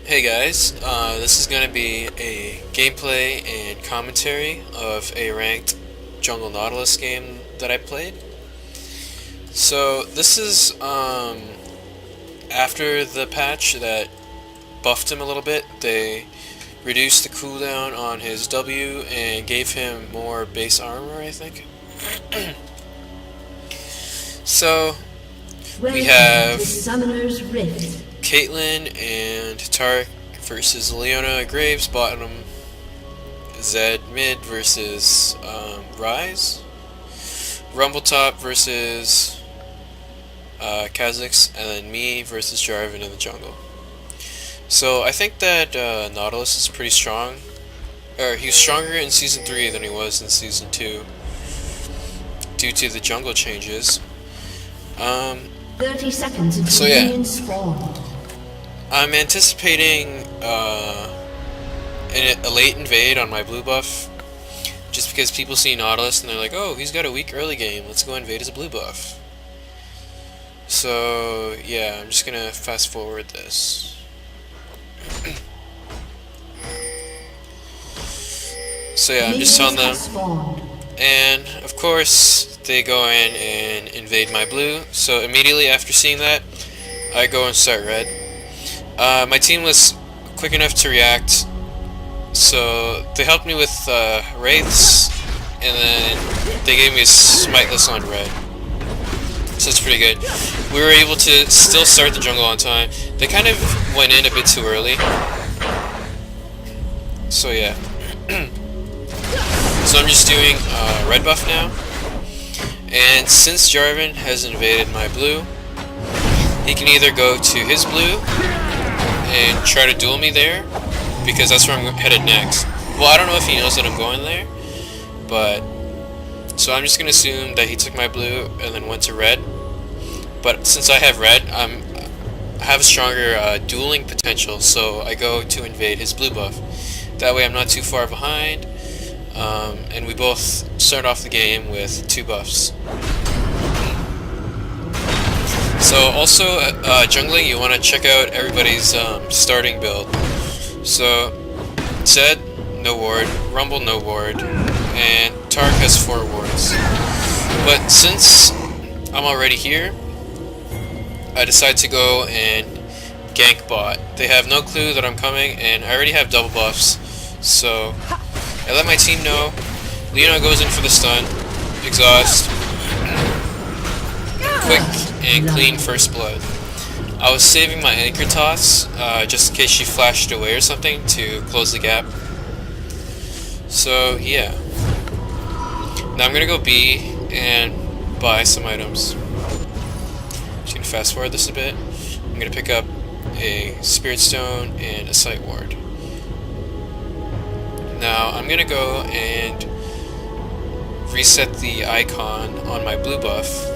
Hey guys, this is going to be a gameplay and commentary of a ranked jungle Nautilus game that I played. So this is after the patch that buffed him a little bit. They reduced the cooldown on his W and gave him more base armor, I think. So we have Caitlyn and Tark versus Leona Graves bottom, Zed mid versus Rise, Rumbletop versus Kha'Zix, and then me versus Jarvan in the jungle. So I think that Nautilus is pretty strong. Or he was stronger in Season 3 than he was in Season 2 due to the jungle changes. 30 seconds until so yeah, minions spawn. I'm anticipating a late invade on my blue buff, just because people see Nautilus and they're like, oh, he's got a weak early game, let's go invade his blue buff. So yeah, I'm just gonna fast forward this. So yeah, I'm just telling them, and of course they go in and invade my blue. So immediately after seeing that, I go and start red. My team was quick enough to react, so they helped me with wraiths, and then they gave me a smiteless on red. So it's pretty good. We were able to still start the jungle on time. They kind of went in a bit too early. So yeah. So I'm just doing red buff now. And since Jarvan has invaded my blue, he can either go to his blue and try to duel me there, because that's where I'm headed next. Well, I don't know if he knows that I'm going there, but so I'm just going to assume that he took my blue and then went to red. But since I have red, I have a stronger dueling potential, so I go to invade his blue buff. That way I'm not too far behind, and we both start off the game with 2 buffs. So also, jungling, you want to check out everybody's starting build. So, Zed, no ward, Rumble, no ward, and Tark has 4 wards. But since I'm already here, I decide to go and gank bot. They have no clue that I'm coming, and I already have double buffs, so I let my team know. Leona goes in for the stun, exhaust, quick and clean first blood. I was saving my anchor toss just in case she flashed away or something to close the gap. So yeah, now I'm gonna go B and buy some items. Just gonna fast forward this a bit. I'm gonna pick up a Spirit Stone and a Sight Ward. Now I'm gonna go and reset the icon on my blue buff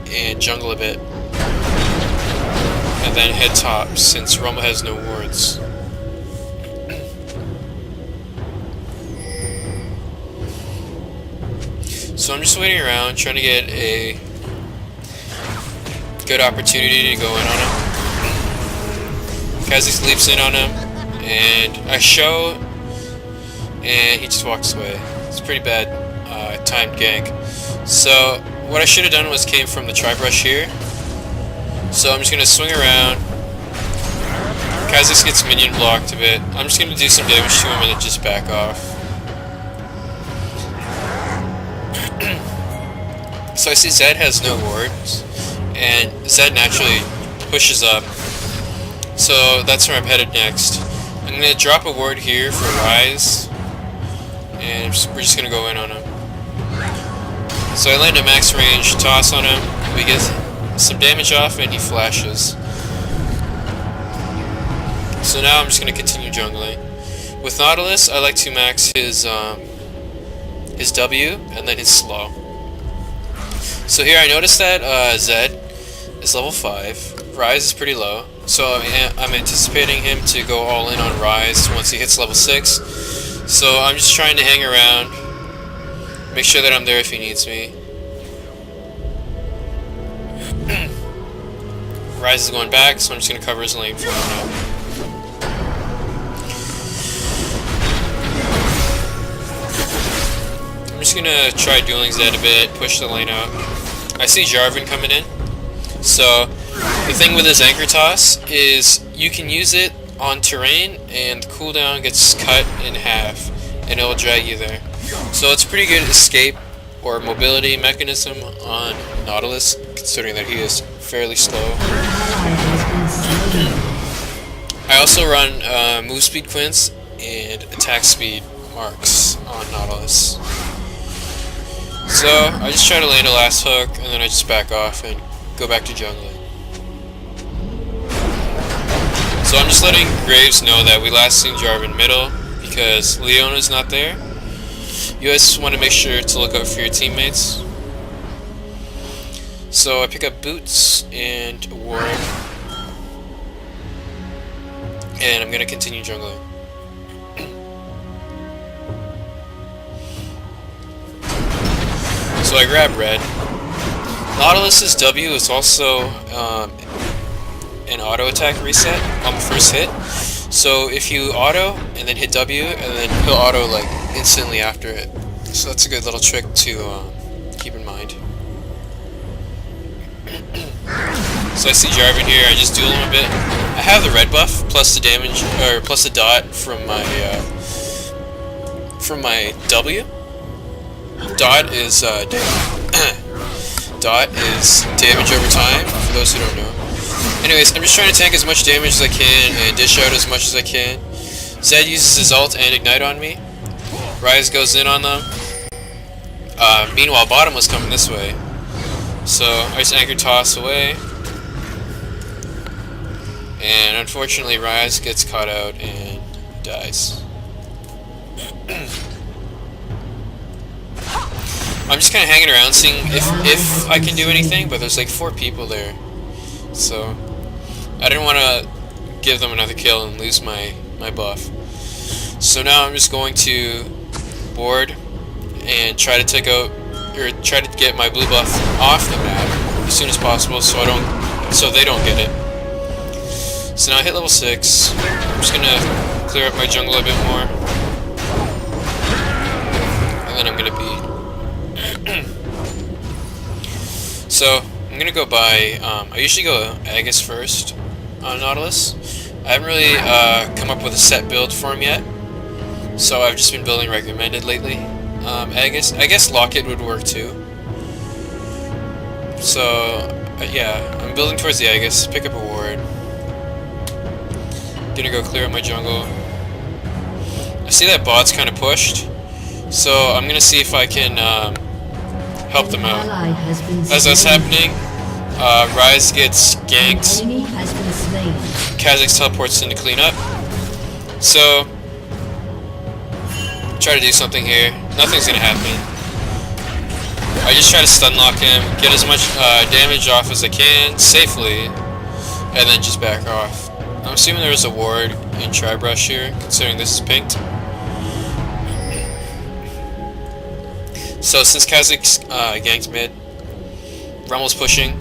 and jungle a bit, and then head top since Rumble has no wards. So I'm just waiting around, trying to get a good opportunity to go in on him. Kha'Zix leaps in on him, and I show, and he just walks away. It's pretty bad timed gank. So what I should have done was came from the tri-brush here. So I'm just going to swing around. Kha'Zix gets minion blocked a bit. I'm just going to do some damage to him and then just back off. So I see Zed has no wards, and Zed naturally pushes up. So that's where I'm headed next. I'm going to drop a ward here for Rise, and we're just going to go in on him. So I land a max range toss on him, we get some damage off, and he flashes. So now I'm just going to continue jungling. With Nautilus, I like to max his W and then his slow. So here I noticed that Zed is level 5, Rise is pretty low, so I'm anticipating him to go all in on Rise once he hits level 6. So I'm just trying to hang around, make sure that I'm there if he needs me. Rise is going back, so I'm just going to cover his lane for him now. just gonna try dueling Zed a bit, push the lane out. I see Jarvan coming in. So the thing with his anchor toss is you can use it on terrain and the cooldown gets cut in half and it'll drag you there. So it's a pretty good escape or mobility mechanism on Nautilus, considering that he is fairly slow. I also run move speed QUINTS and attack speed marks on Nautilus. So I just try to land a last hook and then I just back off and go back to jungling. So I'm just letting Graves know that we last seen Jarvan middle because Leona's not there. You guys want to make sure to look out for your teammates. So I pick up boots and a ward. And I'm going to continue jungling. So I grab red. Nautilus's W is also an auto attack reset on the first hit. So if you auto and then hit W and then he'll auto like instantly after it. So that's a good little trick to keep in mind. So I see Jarvan here, I just duel him a bit. I have the red buff plus the damage or plus the dot from my W. Dot is dot is damage over time, for those who don't know. Anyways, I'm just trying to tank as much damage as I can and dish out as much as I can. Zed uses his ult and ignite on me. Ryze goes in on them. Meanwhile, bottom was coming this way. So I just anchor toss away. And unfortunately, Ryze gets caught out and dies. I'm just kind of hanging around seeing if I can do anything, but there's like 4 people there. So I didn't want to give them another kill and lose my buff. So now I'm just going to board and try to take out or try to get my blue buff off the map as soon as possible so they don't get it. So now I hit level 6. I'm just gonna clear up my jungle a bit more. And then I'm gonna be so I'm gonna go by I usually go Aegis first on Nautilus. I haven't really come up with a set build for him yet. So I've just been building recommended lately. Aegis, I guess Locket would work too. So yeah, I'm building towards the Aegis, pick up a ward. Gonna go clear up my jungle. I see that bot's kind of pushed, so I'm gonna see if I can help them out. As that's happening, Ryze gets ganked. Kha'Zix teleports in to clean up. So try to do something here. Nothing's gonna happen. I just try to stun lock him, get as much damage off as I can safely, and then just back off. I'm assuming there was a ward in Tri-Brush here, considering this is pinked. So since Kha'Zix ganked mid, Rummel's pushing,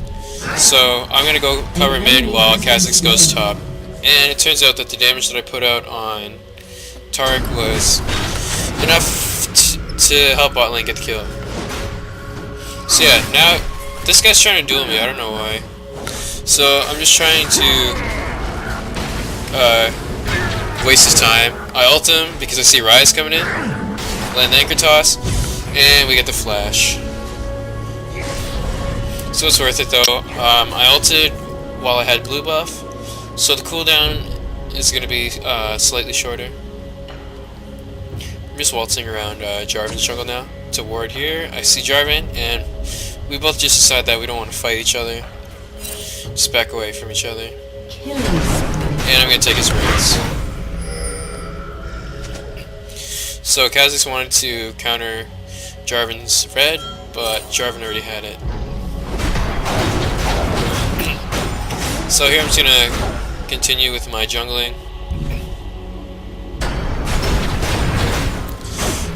so I'm gonna go cover mid while Kha'Zix goes top. And it turns out that the damage that I put out on Taric was enough to help bot lane get the kill. So yeah, now this guy's trying to duel me, I don't know why. So I'm just trying to waste his time. I ult him because I see Ryze coming in, land the anchor toss, and we get the flash. So it's worth it though. I ulted while I had blue buff, so the cooldown is going to be slightly shorter. I'm just waltzing around Jarvan's jungle now to ward here. I see Jarvan, and we both just decide that we don't want to fight each other. Just back away from each other. And I'm going to take his rings. So Kha'Zix wanted to counter Jarvan's red, but Jarvan already had it. So here I'm just going to continue with my jungling.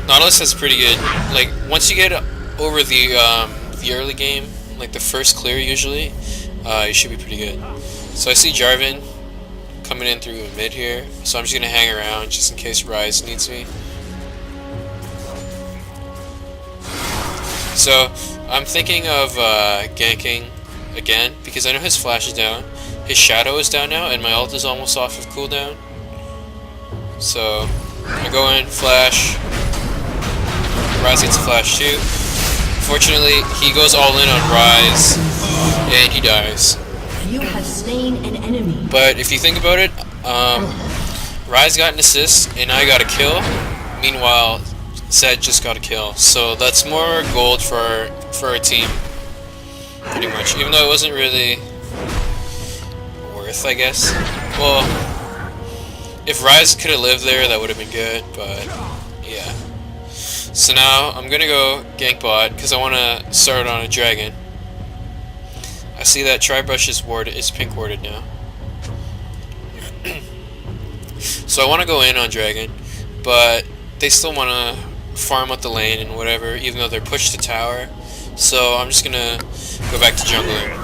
Nautilus has pretty good, like, once you get over the early game, like the first clear usually, you should be pretty good. So I see Jarvan coming in through mid here, so I'm just going to hang around just in case Ryze needs me. So I'm thinking of ganking again because I know his flash is down, his shadow is down now, and my ult is almost off of cooldown. So I go in, flash. Rise gets a flash too. Fortunately, he goes all in on Rise, and he dies. You have slain an enemy. But if you think about it, Rise got an assist, and I got a kill. Meanwhile, Zed just got a kill. So that's more gold for our team, pretty much. Even though it wasn't really worth, I guess. Well, if Rise could have lived there, that would have been good, but yeah. So now I'm gonna go gank bot because I want to start on a dragon. I see that Tribrush is warded, is pink warded now. So I want to go in on dragon, but they still want to farm up the lane and whatever, even though they're pushed to tower. So I'm just gonna go back to jungler.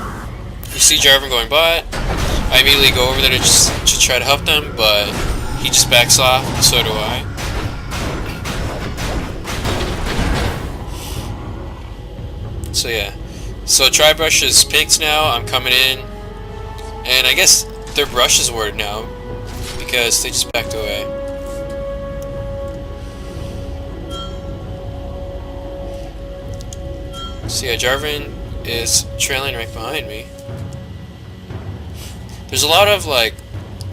You see Jarvan going bot. I immediately go over there to try to help them, but he just backs off, and so do I. So yeah, so Tribrush is pinked now, I'm coming in, and I guess their brush is warded now, because they just backed away. So yeah, Jarvan is trailing right behind me. There's a lot of like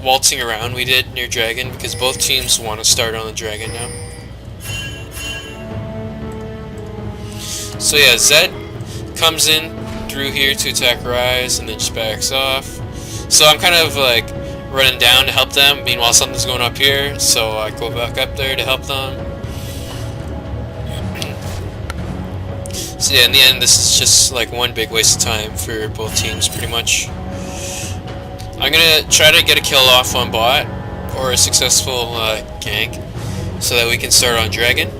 waltzing around we did near Dragon, because both teams want to start on the Dragon now. So yeah, Zed comes in through here to attack Rise and then just backs off. So I'm kind of like running down to help them, meanwhile something's going up here, so I go back up there to help them. So yeah, in the end this is just like one big waste of time for both teams pretty much. I'm gonna try to get a kill off on bot or a successful gank so that we can start on Dragon.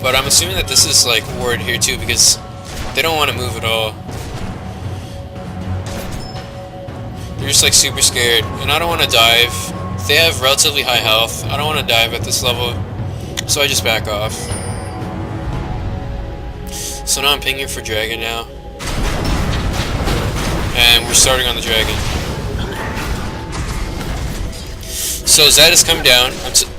But I'm assuming that this is like ward here too because they don't want to move at all. They're just like super scared, and I don't want to dive. They have relatively high health. I don't want to dive at this level, so I just back off. So now I'm pinging for Dragon now, and we're starting on the Dragon. So Zed has come down.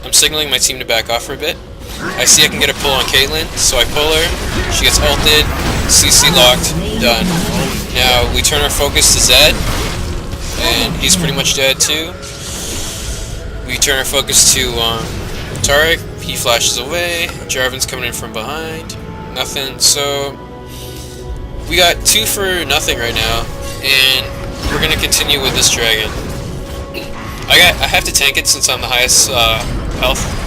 I'm signaling my team to back off for a bit. I see I can get a pull on Caitlyn, so I pull her. She gets ulted, CC locked, done. Now we turn our focus to Zed, and he's pretty much dead too. We turn our focus to Taric. He flashes away. Jarvan's coming in from behind. Nothing. So we got 2 for nothing right now, and we're gonna continue with this Dragon. I have to tank it since I'm the highest health.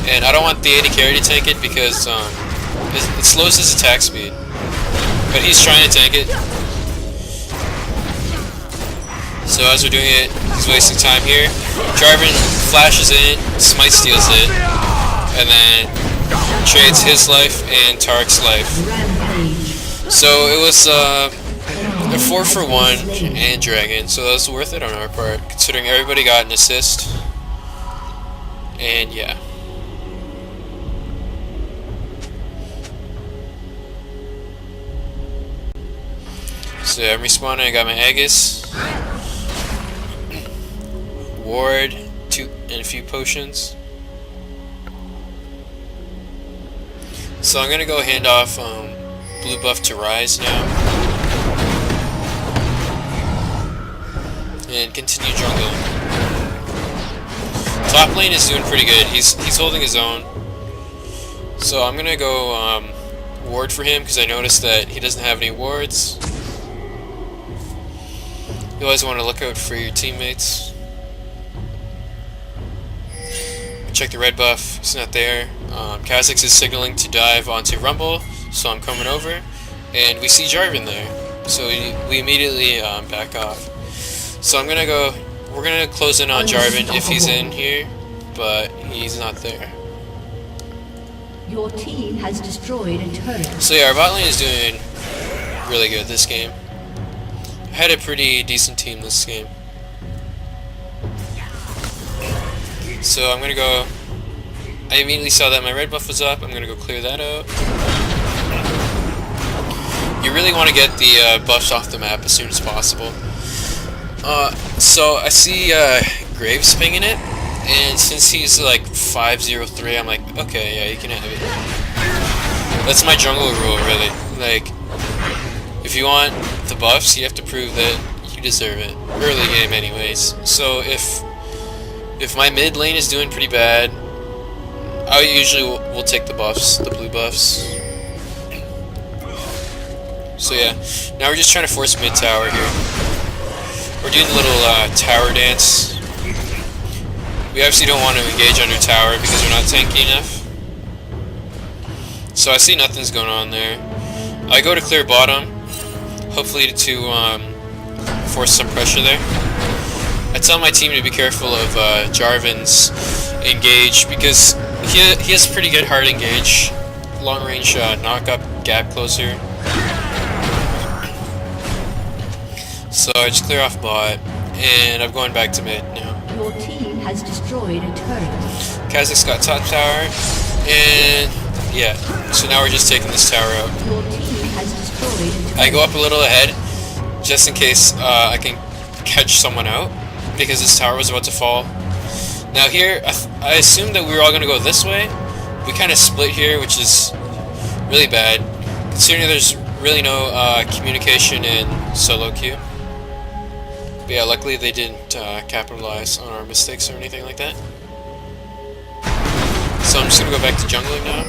And I don't want the AD carry to tank it because it slows his attack speed. But he's trying to tank it. So as we're doing it, he's wasting time here. Jarvan flashes in, Smite steals it, and then trades his life and Tarik's life. So it was a 4 for 1 and Dragon, so that was worth it on our part, considering everybody got an assist. And yeah. So I'm respawning, I got my Aegis, Ward, 2 and a few potions. So I'm gonna go hand off blue buff to Rise now. And continue jungling. Top lane is doing pretty good, he's holding his own. So I'm gonna go ward for him because I noticed that he doesn't have any wards. You always want to look out for your teammates. Check the red buff, it's not there. Kha'Zix is signaling to dive onto Rumble, so I'm coming over. And we see Jarvan there, so we immediately back off. So I'm gonna go, we're gonna close in on Jarvan if he's in here, but he's not there. Your team has destroyed a turret. So yeah, our bot lane is doing really good this game. I had a pretty decent team this game. So I'm gonna go, I I immediately saw that my red buff was up. I'm gonna go clear that out. You really want to get the buffs off the map as soon as possible. So I see Graves pinging it, and since he's like 503, I'm like, okay, yeah, you can have it. That's my jungle rule, really. Like, if you want the buffs, you have to prove that you deserve it. Early game, anyways. So if my mid lane is doing pretty bad, I usually will take the buffs, the blue buffs. So yeah, now we're just trying to force mid tower here. We're doing the little tower dance. We obviously don't want to engage under tower because we're not tanky enough. So I see nothing's going on there. I go to clear bottom, hopefully to force some pressure there. I tell my team to be careful of Jarvan's engage because he has pretty good hard engage, long range knock up, gap closer. So I just clear off bot, and I'm going back to mid now. Your team has destroyed a turret. Kha'Zix got top tower, and yeah, so now we're just taking this tower out. Your team has destroyed a turret. I go up a little ahead, just in case I can catch someone out, because this tower was about to fall. Now here, I assumed that we were all going to go this way. We kind of split here, which is really bad, considering there's really no communication in solo queue. But yeah, luckily they didn't capitalize on our mistakes or anything like that. So I'm just going to go back to jungling now.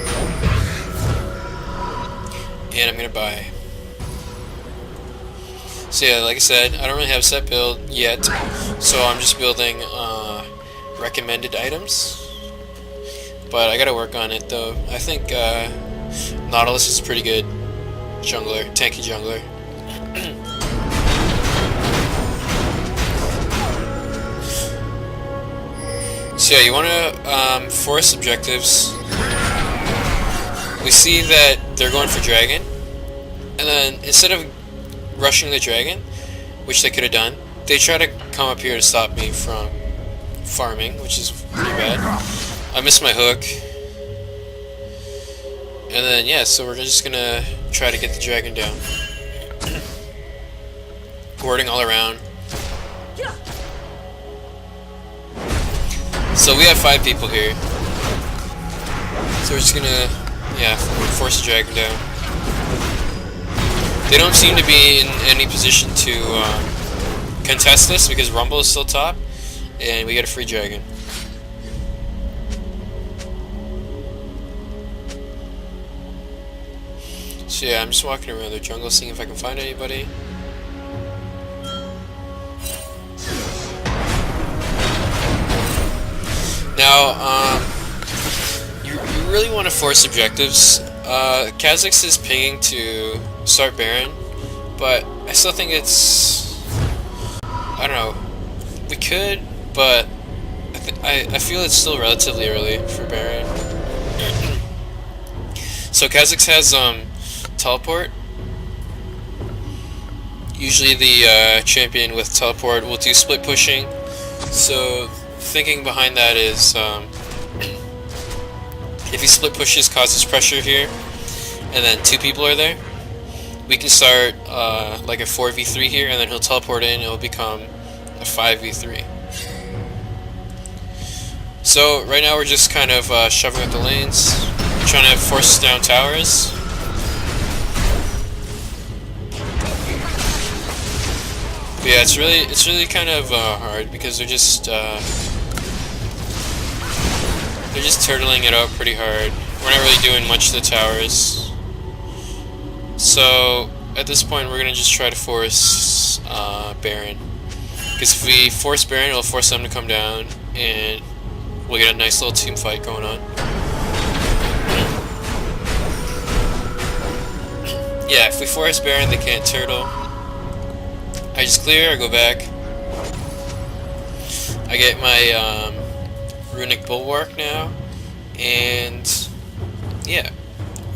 And I'm going to buy. So yeah, like I said, I don't really have a set build yet. So I'm just building recommended items. But I got to work on it though. I think Nautilus is a pretty good jungler, tanky jungler. So yeah, you want to force objectives. We see that they're going for dragon, and then instead of rushing the dragon, which they could have done, they try to come up here to stop me from farming, which is pretty bad. I missed my hook, and then yeah, so we're just gonna try to get the dragon down. Warding all around. So we have 5 people here. So we're just gonna, yeah, force the dragon down. They don't seem to be in any position to contest this because Rumble is still top, and we get a free dragon. So yeah, I'm just walking around the jungle seeing if I can find anybody. Now, you really want to force objectives. Kha'Zix is pinging to start Baron, but I still think it's... I don't know. We could, but I feel it's still relatively early for Baron. So Kha'Zix has teleport. Usually the champion with teleport will do split pushing. So thinking behind that is if he split pushes, causes pressure here, and then 2 people are there, we can start like a 4v3 here, and then he'll teleport in and it'll become a 5v3. So right now we're just kind of shoving up the lanes, trying to force down towers. But yeah, it's really kind of hard because they're just turtling it out pretty hard. We're not really doing much to the towers. So at this point we're gonna just try to force Baron. Because if we force Baron, it'll force them to come down, and we'll get a nice little team fight going on. Yeah, if we force Baron, they can't turtle. I just clear, I go back. I get my runic bulwark now, and yeah,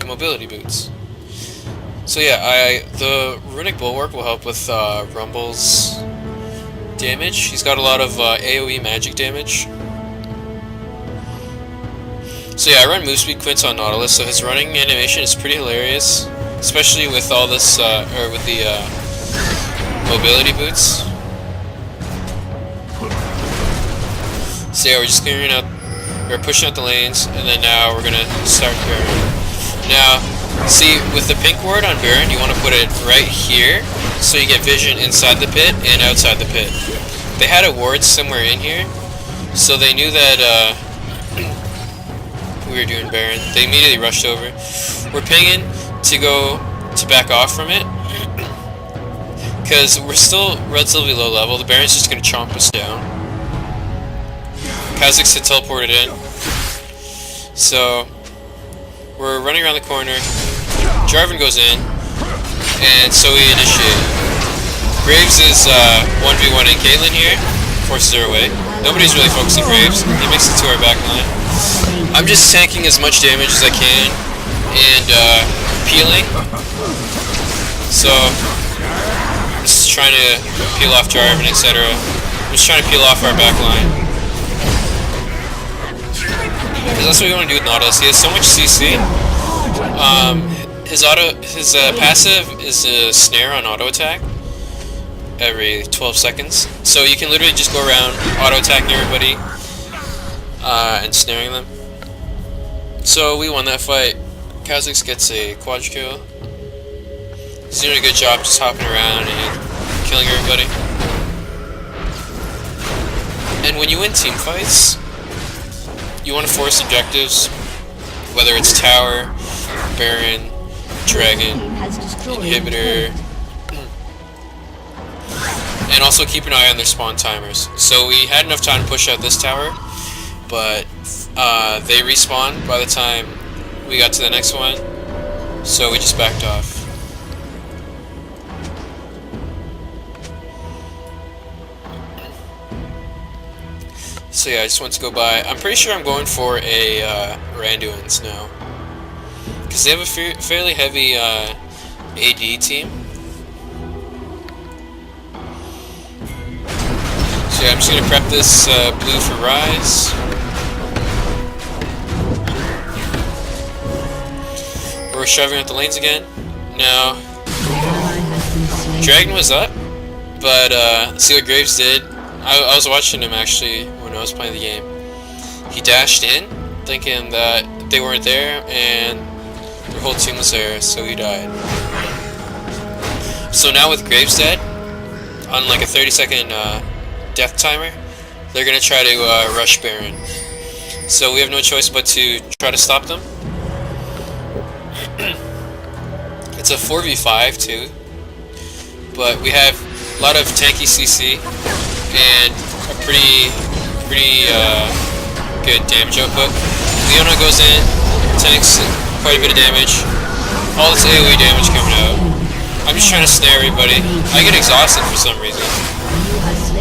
mobility boots. So yeah, the runic bulwark will help with Rumble's damage. He's got a lot of AoE magic damage. So yeah, I run move speed Quints on Nautilus, so his running animation is pretty hilarious, especially with all this, or with the mobility boots. So yeah, we're just clearing out, we're pushing out the lanes, and then now we're gonna start Baron. Now, see, with the pink ward on Baron, you want to put it right here, so you get vision inside the pit and outside the pit. They had a ward somewhere in here, so they knew that we were doing Baron. They immediately rushed over. We're pinging to back off from it, because we're still relatively low level. The Baron's just gonna chomp us down. Kha'Zix had teleported in, so we're running around the corner. Jarvan goes in, and so we initiate. Graves is 1v1ing Caitlyn here, forces her away. Nobody's really focusing Graves. He makes it to our back line. I'm just tanking as much damage as I can and peeling. So I'm just trying to peel off Jarvan, etc. I'm just trying to peel off our back line. Because that's what we want to do with Nautilus. He has so much CC. His passive is a snare on auto attack every 12 seconds. So you can literally just go around auto attacking everybody and snaring them. So we won that fight. Kha'Zix gets a quadra kill. He's doing a good job just hopping around and killing everybody. And when you win team fights, you want to force objectives, whether it's tower, Baron, dragon, inhibitor, and also keep an eye on their spawn timers. So we had enough time to push out this tower, but they respawned by the time we got to the next one, so we just backed off. So yeah, I just want to go by. I'm pretty sure I'm going for a Randuin's now, because they have a fairly heavy AD team. So yeah, I'm just gonna prep this blue for Rise. We're shoving out the lanes again. Now, Dragon was up, but see what Graves did. I was watching him actually when I was playing the game. He dashed in, thinking that they weren't there, and their whole team was there, so he died. So now with Graves dead, on like a 30-second death timer, they're gonna try to rush Baron. So we have no choice but to try to stop them. It's a 4v5 too, but we have a lot of tanky CC and a pretty good damage output. Leona goes in, tanks quite a bit of damage, all this AoE damage coming out. I'm just trying to snare everybody. I get exhausted for some reason.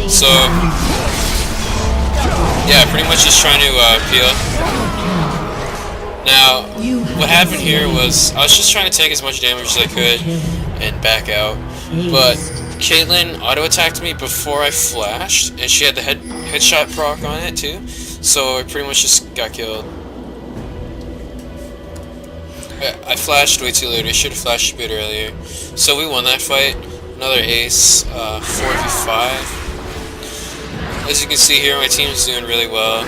So yeah, pretty much just trying to peel. Now, what happened here was I was just trying to take as much damage as I could and back out, but Caitlyn auto-attacked me before I flashed, and she had the headshot proc on it too, so I pretty much just got killed. I flashed way too late. I should have flashed a bit earlier. So we won that fight. Another ace, 4v5. As you can see here, my team is doing really well.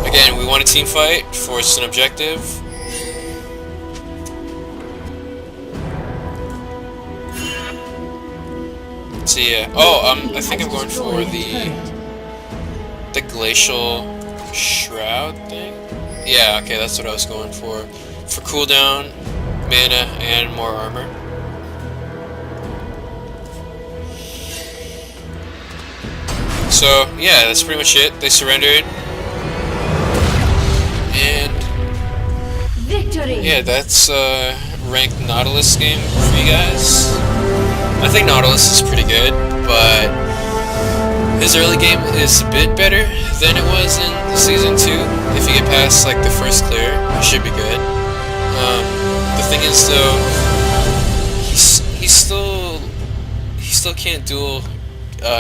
Again, we want a team fight, force an objective. So yeah. Oh, I think I'm going for the glacial shroud thing. Yeah, okay, that's what I was going for. For cooldown, mana, and more armor. So yeah, that's pretty much it. They surrendered. And victory. Yeah, that's ranked Nautilus game for you guys. I think Nautilus is pretty good, but his early game is a bit better than it was in Season 2. If you get past like the first clear, it should be good. The thing is though, he still can't duel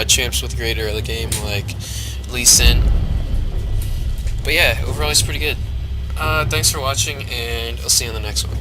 champs with great early game, like Lee Sin. But yeah, overall he's pretty good. Thanks for watching, and I'll see you on the next one.